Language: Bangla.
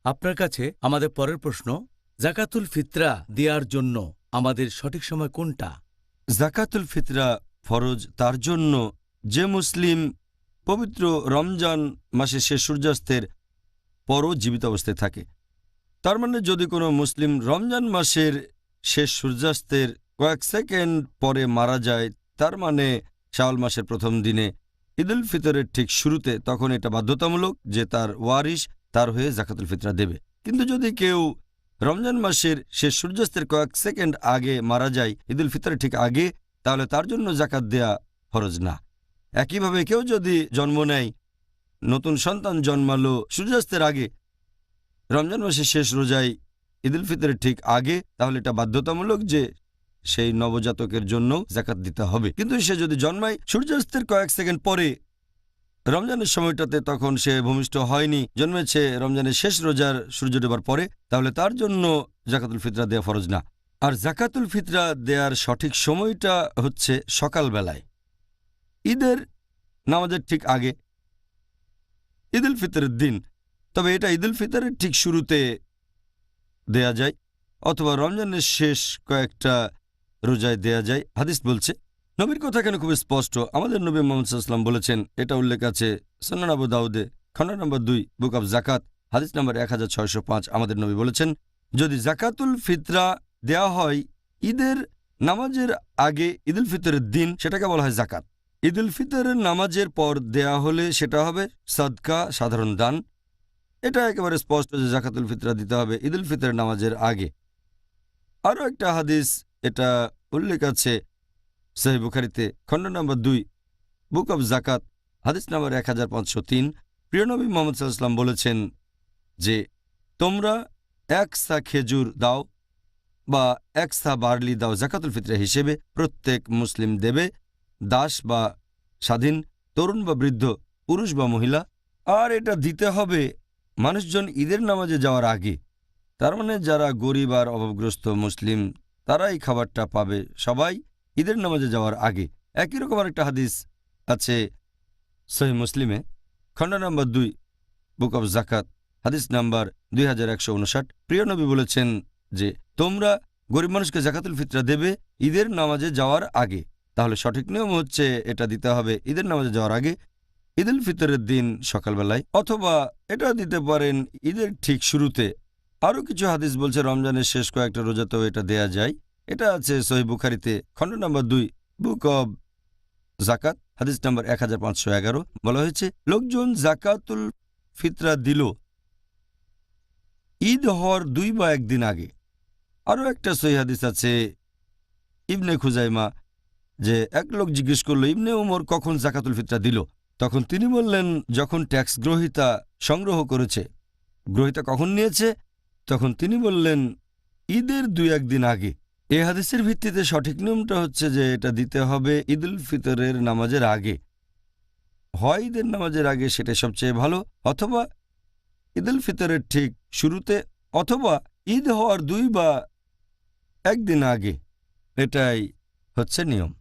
আপনার কাছে আমাদের পরের প্রশ্ন, জাকাতুল ফিতরা দেওয়ার জন্য আমাদের সঠিক সময় কোনটা? জাকাতুল ফিতরা ফরজ তার জন্য যে মুসলিম পবিত্র রমজান মাসে শেষ সূর্যাস্তের পরও জীবিত অবস্থায় থাকে। তার মানে যদি কোনো মুসলিম রমজান মাসের শেষ সূর্যাস্তের কয়েক সেকেন্ড পরে মারা যায়, তার মানে শাওয়াল মাসের প্রথম দিনে ঈদুল ফিতরের ঠিক শুরুতে, তখন এটা বাধ্যতামূলক যে তার ওয়ারিশ তার হয়ে জাকাতুল ফিতরা দেবে। কিন্তু যদি কেউ রমজান মাসের শেষ সূর্যাস্তের কয়েক সেকেন্ড আগে মারা যায়, ঈদুল ফিতরের ঠিক আগে, তাহলে তার জন্য জাকাত দেয়া ফরজ না। একইভাবে কেউ যদি জন্ম নেয়, নতুন সন্তান জন্মালো সূর্যাস্তের আগে, রমজান মাসের শেষ রোজায় ঈদুল ফিতরের ঠিক আগে, তাহলে এটা বাধ্যতামূলক যে সেই নবজাতকের জন্য জাকাত দিতে হবে। কিন্তু সে যদি জন্মায় সূর্যাস্তের কয়েক সেকেন্ড পরে রমজানের সময়টাতে, তখন সে ভূমিষ্ঠ হয়নি, জন্মেছে রমজানের শেষ রোজার সূর্য ডোবার পরে, তাহলে তার জন্য জাকাতুল ফিতরা দেয়া ফরজ না। আর জাকাতুল ফিতরা দেওয়ার সঠিক সময়টা হচ্ছে সকালবেলায়, ঈদের নামাজের ঠিক আগে, ঈদুল ফিতরের দিন। তবে এটা ঈদুল ফিতরের ঠিক শুরুতে দেয়া যায় অথবা রমজানের শেষ কয়েকটা রোজায় দেয়া যায়। হাদিস বলছে, নবীর কথা কেন খুব স্পষ্ট। আমাদের নবী মুহাম্মদ সাল্লাল্লাহু আলাইহি ওয়াসাল্লাম বলেছেন, এটা উল্লেখ আছে সুনান আবু দাউদে খণ্ড নম্বর 2 বুক অব জাকাত হাদিস নম্বর 1605। আমাদের নবী বলেছেন, যদি জাকাতুল ফিতরা দেয়া হয় ঈদের নামাজের আগে ঈদুল ফিতরের দিন, সেটাকে বলা হয় জাকাত। ঈদুল ফিতরের নামাজের পর দেয়া হলে সেটা হবে সাদকা, সাধারণ দান। এটা একেবারে স্পষ্ট যে জাকাতুল ফিতরা দিতে হবে ঈদুল ফিতরের নামাজের আগে। আরও একটা হাদিস এটা উল্লেখ আছে সহিহ বুখারীতে খণ্ড নম্বর 2 বুক অব জাকাত হাদিস নম্বর 1503। প্রিয় নবী মুহাম্মদ সাল্লাল্লাহু আলাইহি ওয়াসাল্লাম বলেছেন যে, তোমরা এক সা খেজুর দাও বা এক সা বার্লি দাও জাকাতুল ফিতরা হিসেবে, প্রত্যেক মুসলিম দেবে, দাস বা স্বাধীন, তরুণ বা বৃদ্ধ, পুরুষ বা মহিলা। আর এটা দিতে হবে মানুষজন ঈদের নামাজে যাওয়ার আগে। তার মানে যারা গরিব আর অভাবগ্রস্ত মুসলিম, তারা এই খাবারটা পাবে সবাই ঈদের নামাজে যাওয়ার আগে। একই রকম আরেকটা হাদিস আছে সহিহ মুসলিমে খণ্ড নম্বর 2 বুক অব জাকাত হাদিস নাম্বার 2159। প্রিয় নবী বলেছেন যে, তোমরা গরিব মানুষকে জাকাতুল ফিতরা দেবে ঈদের নামাজে যাওয়ার আগে। তাহলে সঠিক নিয়ম হচ্ছে এটা দিতে হবে ঈদের নামাজে যাওয়ার আগে, ঈদুল ফিতরের দিন সকালবেলায়, অথবা এটা দিতে পারেন ঈদের ঠিক শুরুতে। আরও কিছু হাদিস বলছে রমজানের শেষ কয়েকটা রোজাতেও এটা দেয়া যায়। এটা আছে সহিহ বুখারীতে খণ্ড নম্বর 2 বুক অব জাকাত হাদিস নম্বর 1511। বলা হয়েছে, লোকজন জাকাতুল ফিতরা দিল ঈদ হওয়ার 2 বা 1 দিন আগে। আরও একটা সহিহ হাদিস আছে ইবনে খুজাইমা, যে এক লোক জিজ্ঞেস করল, ইবনে উমর কখন জাকাতুল ফিতরা দিল? তখন তিনি বললেন, যখন ট্যাক্স গ্রহীতা সংগ্রহ করেছে। গ্রহীতা কখন নিয়েছে? তখন তিনি বললেন, ঈদের 2-1 দিন আগে। এ হাদিসের ভিত্তিতে সঠিক নিয়মটা হচ্ছে যে এটা দিতে হবে ঈদুল ফিতরের নামাজের আগে। হয় ঈদের নামাজের আগে, সেটা সবচেয়ে ভালো, অথবা ঈদুল ফিতরের ঠিক শুরুতে, অথবা ঈদ হওয়ার 2 বা 1 দিন আগে। এটাই হচ্ছে নিয়ম।